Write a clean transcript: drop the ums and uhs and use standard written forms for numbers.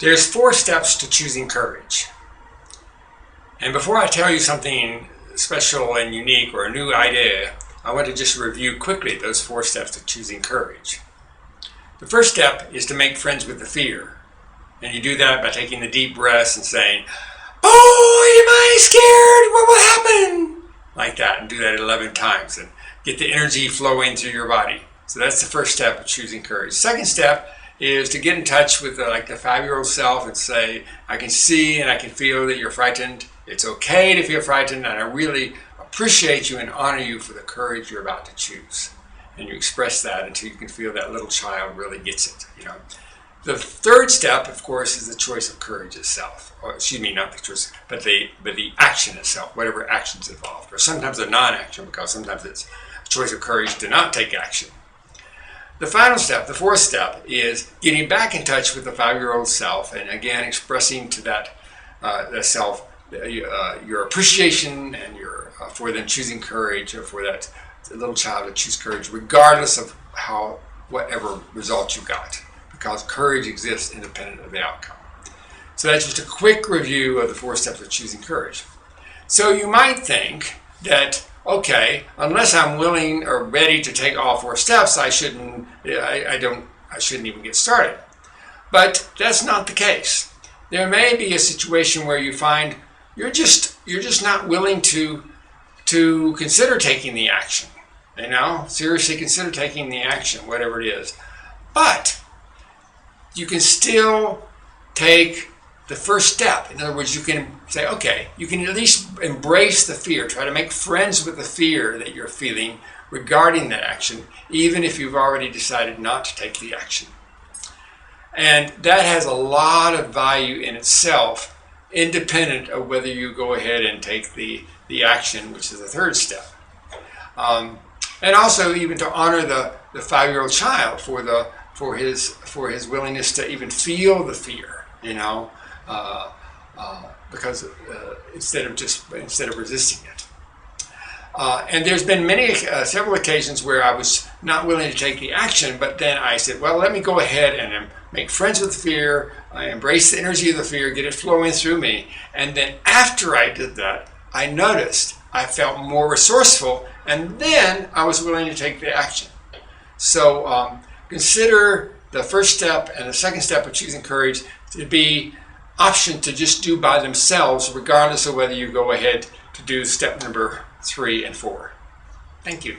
There's 4 steps to choosing courage. And before I tell you something special and unique or a new idea, I want to just review quickly those 4 steps to choosing courage. The first step is to make friends with the fear. And you do that by taking the deep breaths and saying, "Oh, am I scared? What will happen?" Like that, and do that 11 times and get the energy flowing through your body. So that's the first step of choosing courage. Second step is to get in touch with the 5-year-old self and say, "I can see and I can feel that you're frightened. It's okay to feel frightened, and I really appreciate you and honor you for the courage you're about to choose." And you express that until you can feel that little child really gets it. The third step, of course, is the choice of courage itself. Or, excuse me, not the choice, but the action itself, whatever action's involved. Or sometimes a non-action, because sometimes it's a choice of courage to not take action. The final step, the fourth step, is getting back in touch with the 5-year-old self, and again expressing to that self your appreciation and your for them choosing courage, or for that little child to choose courage, regardless of whatever result you got, because courage exists independent of the outcome. So that's just a quick review of the 4 steps of choosing courage. So you might think that, okay, unless I'm willing or ready to take all 4 steps, I shouldn't even get started. But that's not the case. There may be a situation where you find you're just not willing to consider taking the action. Seriously consider taking the action, whatever it is. But you can still take the first step. In other words, you can say, okay, you can at least embrace the fear, try to make friends with the fear that you're feeling regarding that action, even if you've already decided not to take the action. And that has a lot of value in itself, independent of whether you go ahead and take the action, which is the third step. And also even to honor the 5-year-old child for his willingness to even feel the fear, because instead of resisting it. And there's been several occasions where I was not willing to take the action, but then I said, well, let me go ahead and make friends with the fear, I embrace the energy of the fear, get it flowing through me. And then after I did that, I noticed I felt more resourceful, and then I was willing to take the action. So consider the first step and the second step of choosing courage to be option to just do by themselves, regardless of whether you go ahead to do step number 3 and 4. Thank you.